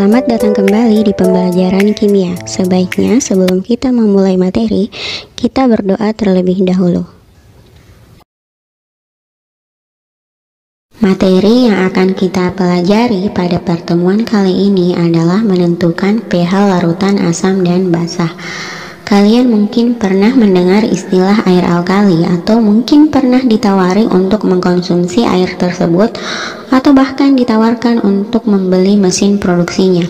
Selamat datang kembali di pembelajaran kimia. Sebaiknya sebelum kita memulai materi, kita berdoa terlebih dahulu. Materi yang akan kita pelajari pada pertemuan kali ini adalah menentukan pH larutan asam dan basah. Kalian mungkin pernah mendengar istilah air alkali atau mungkin pernah ditawari untuk mengkonsumsi air tersebut atau bahkan ditawarkan untuk membeli mesin produksinya.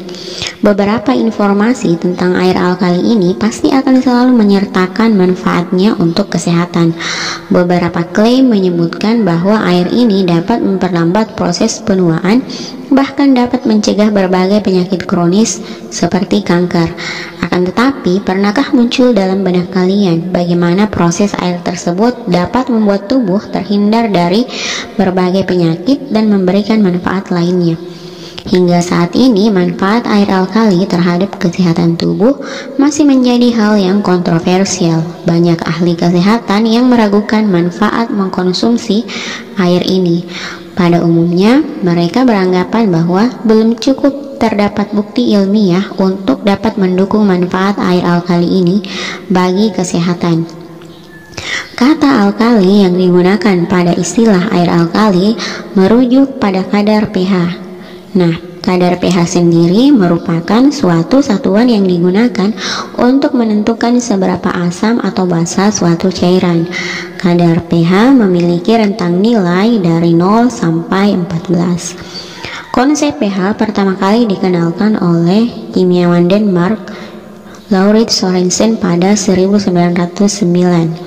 Beberapa informasi tentang air alkali ini pasti akan selalu menyertakan manfaatnya untuk kesehatan. Beberapa klaim menyebutkan bahwa air ini dapat memperlambat proses penuaan, bahkan dapat mencegah berbagai penyakit kronis seperti kanker. Akan tetapi, pernahkah muncul dalam benak kalian bagaimana proses air tersebut dapat membuat tubuh terhindar dari berbagai penyakit dan memberikan manfaat lainnya? Hingga saat ini, manfaat air alkali terhadap kesehatan tubuh masih menjadi hal yang kontroversial. Banyak ahli kesehatan yang meragukan manfaat mengkonsumsi air ini. Pada umumnya, mereka beranggapan bahwa belum cukup terdapat bukti ilmiah untuk dapat mendukung manfaat air alkali ini bagi kesehatan. Kata alkali yang digunakan pada istilah air alkali merujuk pada kadar pH. Nah, kadar pH sendiri merupakan suatu satuan yang digunakan untuk menentukan seberapa asam atau basa suatu cairan. Kadar pH memiliki rentang nilai dari 0 sampai 14. Konsep pH pertama kali dikenalkan oleh kimiawan Denmark Laurits Sørensen pada 1909.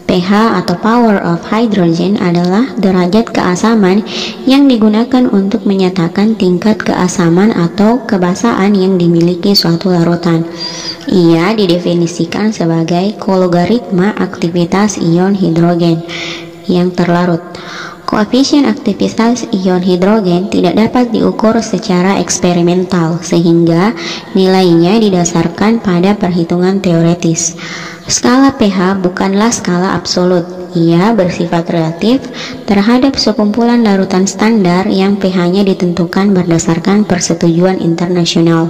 pH atau power of hydrogen adalah derajat keasaman yang digunakan untuk menyatakan tingkat keasaman atau kebasahan yang dimiliki suatu larutan. Ia didefinisikan sebagai logaritma aktivitas ion hidrogen yang terlarut. Koefisien aktivitas ion hidrogen tidak dapat diukur secara eksperimental, sehingga nilainya didasarkan pada perhitungan teoretis. Skala pH bukanlah skala absolut. Ia bersifat relatif terhadap sekumpulan larutan standar yang pH-nya ditentukan berdasarkan persetujuan internasional.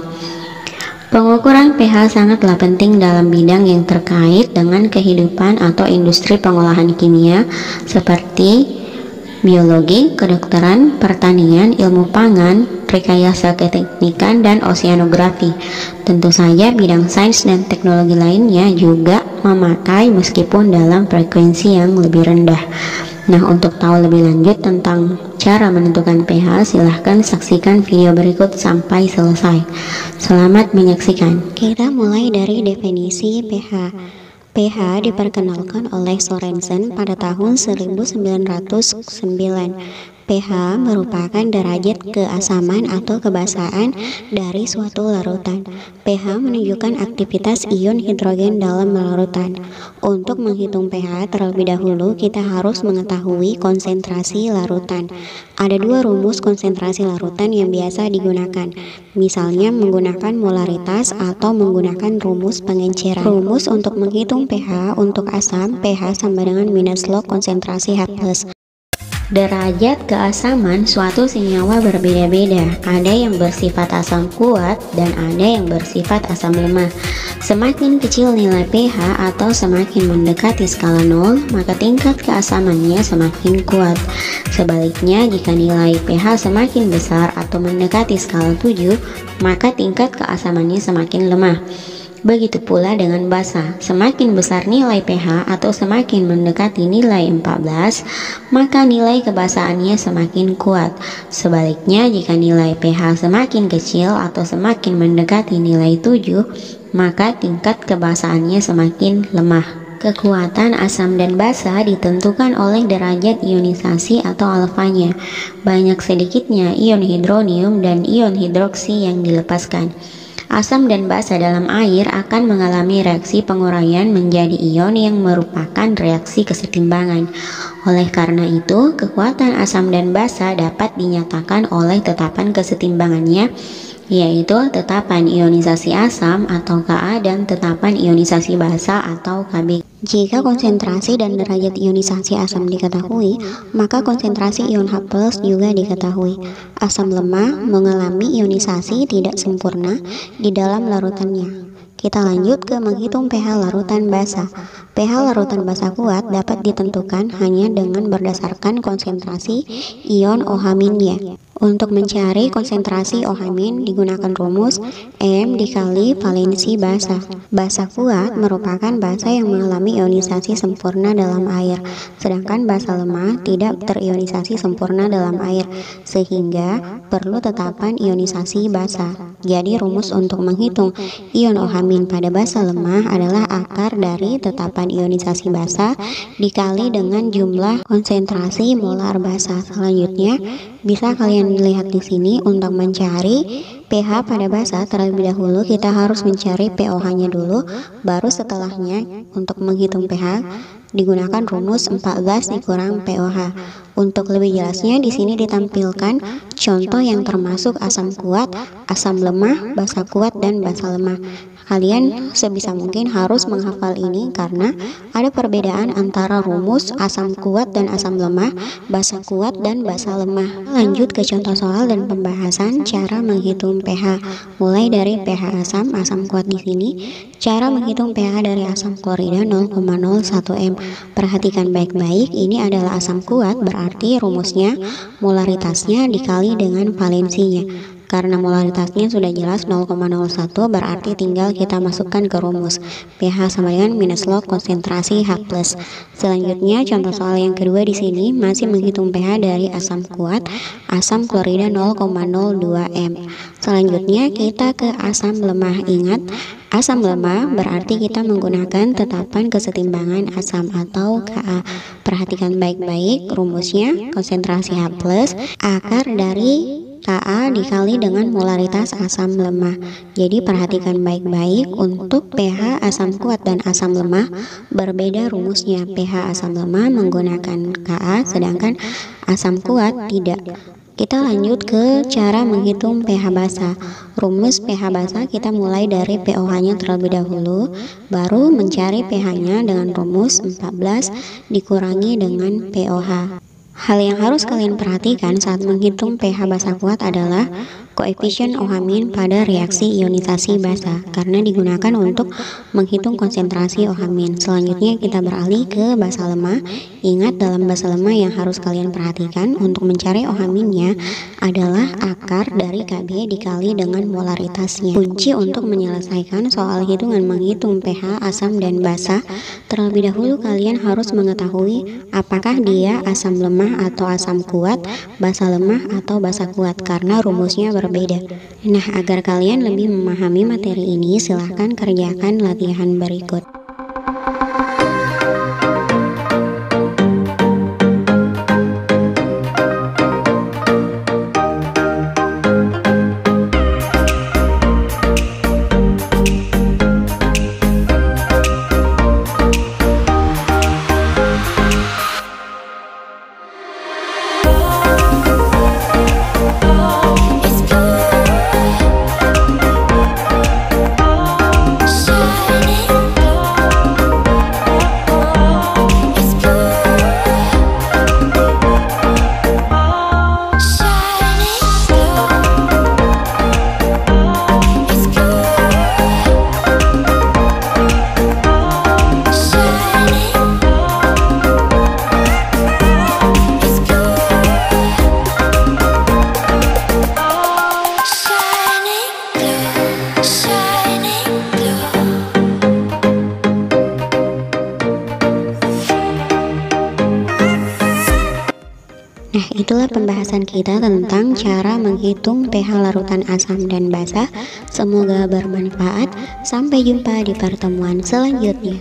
Pengukuran pH sangatlah penting dalam bidang yang terkait dengan kehidupan atau industri pengolahan kimia seperti biologi, kedokteran, pertanian, ilmu pangan, rekayasa keteknikan, dan oseanografi. Tentu saja bidang sains dan teknologi lainnya juga memakai meskipun dalam frekuensi yang lebih rendah. Nah, untuk tahu lebih lanjut tentang cara menentukan pH, silahkan saksikan video berikut sampai selesai. Selamat menyaksikan. Kita mulai dari definisi pH. pH diperkenalkan oleh Sørensen pada tahun 1909. pH merupakan derajat keasaman atau kebasahan dari suatu larutan. pH menunjukkan aktivitas ion hidrogen dalam larutan. Untuk menghitung pH terlebih dahulu, kita harus mengetahui konsentrasi larutan. Ada dua rumus konsentrasi larutan yang biasa digunakan, misalnya menggunakan molaritas atau menggunakan rumus pengenceran. Rumus untuk menghitung pH untuk asam, pH sama dengan minus log konsentrasi H+. Derajat keasaman suatu senyawa berbeda-beda. Ada yang bersifat asam kuat dan ada yang bersifat asam lemah. Semakin kecil nilai pH atau semakin mendekati skala 0, maka tingkat keasamannya semakin kuat. Sebaliknya, jika nilai pH semakin besar atau mendekati skala 7, maka tingkat keasamannya semakin lemah. Begitu pula dengan basa, semakin besar nilai pH atau semakin mendekati nilai 14, maka nilai kebasahannya semakin kuat. Sebaliknya, jika nilai pH semakin kecil atau semakin mendekati nilai 7, maka tingkat kebasahannya semakin lemah. Kekuatan asam dan basa ditentukan oleh derajat ionisasi atau alfanya. Banyak sedikitnya ion hidronium dan ion hidroksi yang dilepaskan. Asam dan basa dalam air akan mengalami reaksi penguraian menjadi ion yang merupakan reaksi kesetimbangan. Oleh karena itu, kekuatan asam dan basa dapat dinyatakan oleh tetapan kesetimbangannya, yaitu tetapan ionisasi asam atau Ka dan tetapan ionisasi basa atau Kb. Jika konsentrasi dan derajat ionisasi asam diketahui, maka konsentrasi ion H+ juga diketahui. Asam lemah mengalami ionisasi tidak sempurna di dalam larutannya. Kita lanjut ke menghitung pH larutan basa. pH larutan basa kuat dapat ditentukan hanya dengan berdasarkan konsentrasi ion OH-nya. Untuk mencari konsentrasi OH- digunakan rumus M dikali valensi basa. Basa kuat merupakan basa yang mengalami ionisasi sempurna dalam air, sedangkan basa lemah tidak terionisasi sempurna dalam air, sehingga perlu tetapan ionisasi basa. Jadi rumus untuk menghitung ion OH- pada basa lemah adalah akar dari tetapan ionisasi basa dikali dengan jumlah konsentrasi molar basa. Selanjutnya, bisa kalian lihat di sini untuk mencari pH pada basa terlebih dahulu kita harus mencari pOH-nya dulu, baru setelahnya untuk menghitung pH digunakan rumus 14 dikurang pOH. Untuk lebih jelasnya di sini ditampilkan contoh yang termasuk asam kuat, asam lemah, basa kuat dan basa lemah. Kalian sebisa mungkin harus menghafal ini karena ada perbedaan antara rumus asam kuat dan asam lemah, basa kuat dan basa lemah. Lanjut ke contoh soal dan pembahasan cara menghitung pH. Mulai dari pH asam kuat di sini. Cara menghitung pH dari asam klorida 0,01 m. Perhatikan baik-baik, ini adalah asam kuat, berarti rumusnya molaritasnya dikali dengan valensinya. Karena molaritasnya sudah jelas 0,01, berarti tinggal kita masukkan ke rumus. pH sama dengan minus log konsentrasi H+. Selanjutnya contoh soal yang kedua di sini masih menghitung pH dari asam kuat, asam klorida 0,02 m. Selanjutnya kita ke asam lemah. Ingat, asam lemah berarti kita menggunakan tetapan kesetimbangan asam atau Ka. Perhatikan baik-baik, rumusnya konsentrasi H+, akar dari Ka dikali dengan molaritas asam lemah. Jadi perhatikan baik-baik, untuk pH asam kuat dan asam lemah berbeda rumusnya. pH asam lemah menggunakan Ka, sedangkan asam kuat tidak. Kita lanjut ke cara menghitung pH basa. Rumus pH basa kita mulai dari pOH-nya terlebih dahulu, baru mencari pH-nya dengan rumus 14 dikurangi dengan pOH. Hal yang harus kalian perhatikan saat menghitung pH basa kuat adalah koefisien OH- pada reaksi ionisasi basa, karena digunakan untuk menghitung konsentrasi OH-. Selanjutnya kita beralih ke basa lemah. Ingat, dalam basa lemah yang harus kalian perhatikan untuk mencari OH-nya adalah akar dari Kb dikali dengan molaritasnya. Kunci untuk menyelesaikan soal hitungan menghitung pH asam dan basa, terlebih dahulu kalian harus mengetahui apakah dia asam lemah atau asam kuat, basa lemah atau basa kuat, karena rumusnya berbeda. Nah, agar kalian lebih memahami materi ini, silahkan kerjakan latihan berikut. Nah, itulah pembahasan kita tentang cara menghitung pH larutan asam dan basa. Semoga bermanfaat. Sampai jumpa di pertemuan selanjutnya.